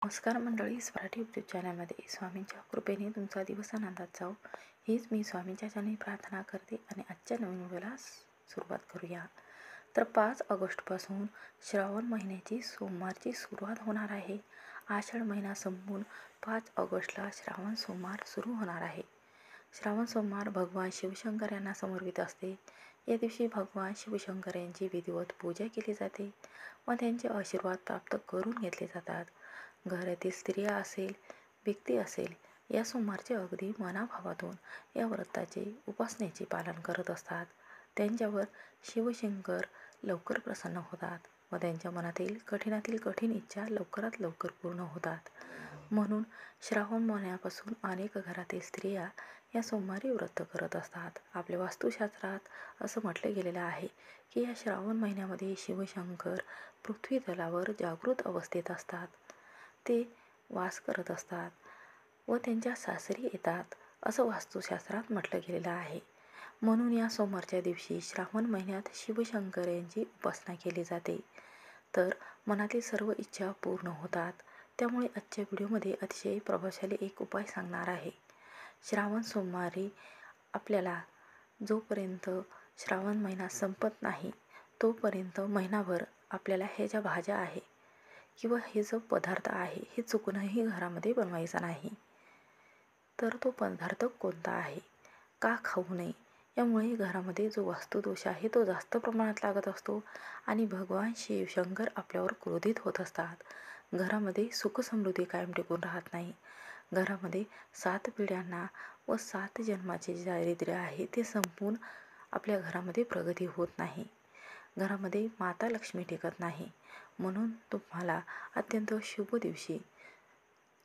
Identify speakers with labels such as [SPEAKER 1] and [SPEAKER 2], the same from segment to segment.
[SPEAKER 1] नमस्कार मंडळी, स्वराठी यूट्यूब चॅनलमध्ये स्वामींच्या कृपेने तुमचा दिवस आनंदात जाऊ हीच मी स्वामींच्या चरणी प्रार्थना करते आणि आजच्या नवीन व्हिडिओला सुरुवात करूया. तर 5 ऑगस्टपासून श्रावण महिन्याची सोमवारची सुरुवात होणार आहे. आषाढ महिना संपून 5 ऑगस्टला श्रावण सोमवार सुरू होणार आहे. श्रावण सोमवार भगवान शिवशंकर यांना समर्पित असते. या दिवशी भगवान शिवशंकर यांची विधिवत पूजा केली जाते व त्यांचे आशीर्वाद प्राप्त करून घेतले जातात. घरातील स्त्रिया असेल, व्यक्ती असेल, या सोमवारचे अगदी मनाभावातून या व्रताचे उपासनेचे पालन करत असतात. त्यांच्यावर शिवशंकर लवकर प्रसन्न होतात व त्यांच्या मनातील कठीणातील कठीण इच्छा लवकरात लवकर पूर्ण होतात. म्हणून श्रावण महिन्यापासून अनेक घरातील स्त्रिया या सोमवारी व्रत करत असतात. आपल्या वास्तुशास्त्रात असं म्हटले गेलेलं आहे की या श्रावण महिन्यामध्ये शिवशंकर पृथ्वी तलावर जागृत अवस्थेत असतात. ते वास करत असतात व त्यांच्या सासरी येतात असं वास्तुशास्त्रात म्हटलं गेलेलं आहे. म्हणून या सोमवारच्या दिवशी श्रावण महिन्यात शिवशंकर यांची उपासना केली जाते, तर मनातील सर्व इच्छा पूर्ण होतात. त्यामुळे आजच्या व्हिडिओमध्ये अतिशय प्रभावशाली एक उपाय सांगणार आहे. श्रावण सोमवारी आपल्याला जोपर्यंत श्रावण महिना संपत नाही तोपर्यंत महिनाभर आपल्याला ह्या ज्या भाज्या आहे किंवा हे जो पदार्थ आहे हे चुकूनही घरामध्ये बनवायचा नाही. तर तो पदार्थ कोणता आहे, का खाऊ नये, यामुळे घरामध्ये जो वास्तुदोष आहे तो जास्त प्रमाणात लागत असतो आणि भगवान शिवशंकर आपल्यावर क्रोधित होत असतात. घरामध्ये सुखसमृद्धी कायम टिकून राहत नाही. घरामध्ये 7 पिढ्यांना व 7 जन्माचे जे दारिद्र्य आहे ते संपून आपल्या घरामध्ये प्रगती होत नाही. घरामध्ये माता लक्ष्मी टिकत नाही. म्हणून तुम्हाला अत्यंत शुभ दिवशी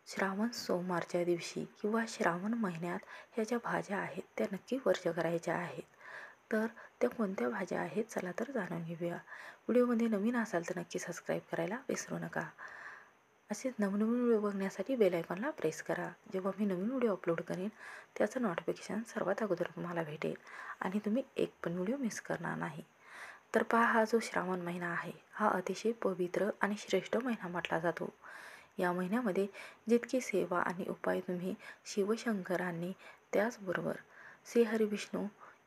[SPEAKER 1] श्रावण सोमवारच्या दिवशी किंवा श्रावण महिन्यात ह्या ज्या भाज्या आहेत त्या नक्की वर्ज करायच्या आहेत. तर त्या कोणत्या भाज्या आहेत चला तर जाणून घेऊया. व्हिडिओमध्ये नवीन असाल तर नक्की सबस्क्राईब करायला विसरू नका. असेच नवनवीन व्हिडिओ बघण्यासाठी बेल आयकॉनला प्रेस करा. जेव्हा मी नवीन व्हिडिओ अपलोड करेन त्याचं नोटिफिकेशन सर्वात अगोदर तुम्हाला भेटेल आणि तुम्ही एक पण व्हिडिओ मिस करणार नाही. तर पहा, हा जो श्रावण महिना आहे हा अतिशय पवित्र आणि श्रेष्ठ महिना म्हटला जातो. या महिन्यामध्ये जितकी सेवा आणि उपाय तुम्ही शिवशंकरांनी त्याचबरोबर श्रीहरिविष्णू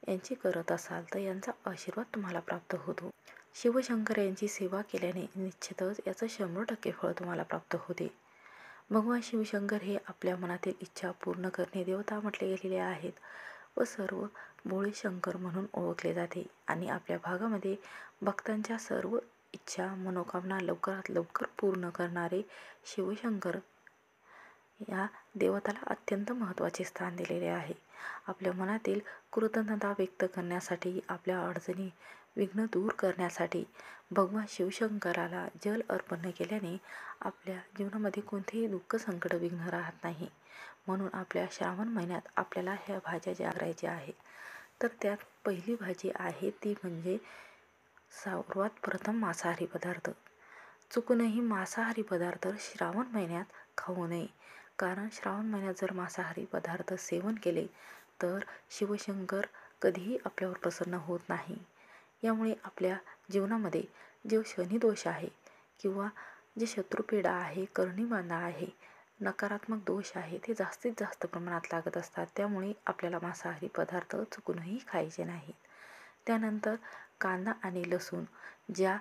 [SPEAKER 1] यांची करत असाल तर यांचा आशीर्वाद तुम्हाला प्राप्त होतो. शिवशंकर यांची सेवा केल्याने निश्चितच याचं 100% फळ तुम्हाला प्राप्त होते. भगवान शिवशंकर हे आपल्या मनातील इच्छा पूर्ण करणे देवता म्हटले गेलेले आहेत व सर्व भोळे शंकर म्हणून ओळखले जाते आणि आपल्या भागामध्ये भक्तांच्या सर्व इच्छा मनोकामना लवकरात लवकर पूर्ण करणारे शिवशंकर या देवताला अत्यंत महत्त्वाचे स्थान दिलेले आहे. आपल्या मनातील कृतज्ञता व्यक्त करण्यासाठी, आपल्या अडचणी विघ्न दूर करण्यासाठी भगवान शिवशंकराला जल अर्पण केल्याने आपल्या जीवनामध्ये कोणतेही दुःख संकट विघ्न राहत नाही. म्हणून आपल्या श्रावण महिन्यात आपल्याला ह्या भाज्या ज्या करायच्या आहेत तर त्यात पहिली भाजी आहे ती म्हणजे सर्वात प्रथम मांसाहारी पदार्थ. चुकूनही मांसाहारी पदार्थ श्रावण महिन्यात खाऊ नये, कारण श्रावण महिन्यात जर मांसाहारी पदार्थ सेवन केले तर शिवशंकर कधीही आपल्यावर प्रसन्न होत नाही. यामुळे आपल्या जीवनामध्ये जो शनिदोष आहे किंवा जे शत्रुपीडा आहे, कर्णिबाधा आहे, नकारात्मक दोष आहे ते जास्तीत जास्त प्रमाणात लागत असतात. त्यामुळे आपल्याला मांसाहारी पदार्थ चुकूनही खायचे नाहीत. त्यानंतर कांदा आणि लसूण, ज्या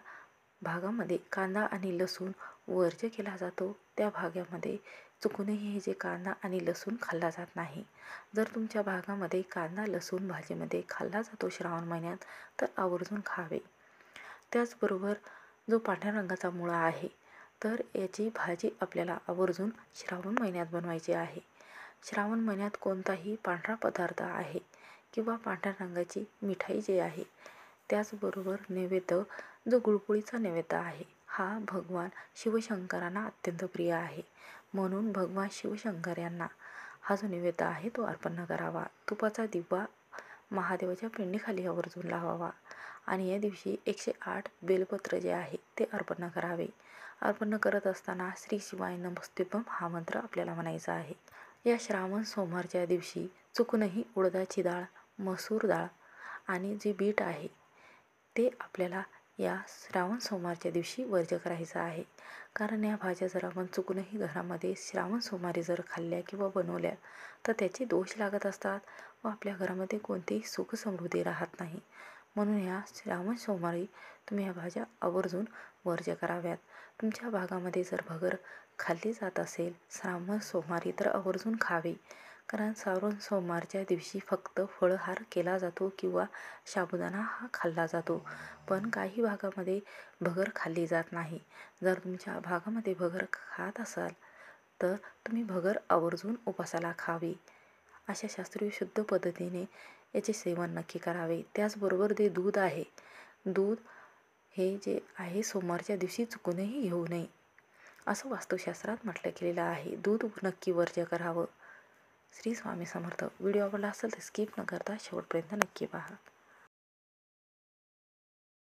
[SPEAKER 1] भागामध्ये कांदा आणि लसूण वर्ज्य केला जातो त्या भागामध्ये चुकूनही हे जे कांदा आणि लसूण खाल्ला जात नाही. जर तुमच्या भागामध्ये कांदा लसूण भाजीमध्ये खाल्ला जातो श्रावण महिन्यात तर आवर्जून खावे. त्याचबरोबर जो पांढऱ्या रंगाचा मुळा आहे तर याची भाजी आपल्याला आवर्जून श्रावण महिन्यात बनवायची आहे. श्रावण महिन्यात कोणताही पांढरा पदार्थ आहे किंवा पांढऱ्या रंगाची मिठाई जी आहे, त्याचबरोबर नैवेद्य जो गुळपोळीचा नैवेद्य आहे हा भगवान शिवशंकरांना अत्यंत प्रिय आहे. म्हणून भगवान शिवशंकर यांना हा जो नैवेद्य आहे तो अर्पण करावा. तुपाचा दिवा महादेवाच्या पिंडीखाली आवर्जून लावावा आणि या दिवशी 108 बेलपत्र जे आहे ते अर्पण करावे. अर्पण करत असताना श्री शिवाय नमस्तुभ्यम हा मंत्र आपल्याला म्हणायचा आहे. या श्रावण सोमवारच्या दिवशी चुकूनही उडदाची डाळ, मसूर डाळ आणि जे बीट आहे ते आपल्याला या श्रावण सोमवारच्या दिवशी वर्ज्य करायचा आहे. कारण या भाज्या जर आपण चुकूनही घरामध्ये श्रावण सोमवारी जर खाल्ल्या किंवा बनवल्या तर त्याचे दोष लागत असतात व आपल्या घरामध्ये कोणतीही सुख समृद्धी राहत नाही. म्हणून या श्रावण सोमवारी तुम्ही या भाज्या आवर्जून वर्ज्य कराव्यात. तुमच्या भागामध्ये जर भगर खाल्ली जात असेल श्रावण सोमवारी तर आवर्जून खावे. कारण श्रावण सोमवारच्या दिवशी फक्त फळाहार केला जातो किंवा साबुदाणा हा खाल्ला जातो. पण काही भागामध्ये भगर खाल्ली जात नाही. जर तुमच्या भागामध्ये भगर खात असाल तर तुम्ही भगर आवर्जून उपासाला खावी. अशा शास्त्रीय शुद्ध पद्धतीने याचे सेवन नक्की करावे. त्याचबरोबर जे दूध आहे, दूध हे जे आहे सोमवारच्या दिवशी चुकूनही घेऊ नये असं वास्तुशास्त्रात म्हटलं गेलेलं आहे. दूध नक्की वर्ज्य करावं. श्री स्वामी समर्थ. व्हिडिओ आवडला असेल तर स्किप न करता शेवटपर्यंत नक्की पहा.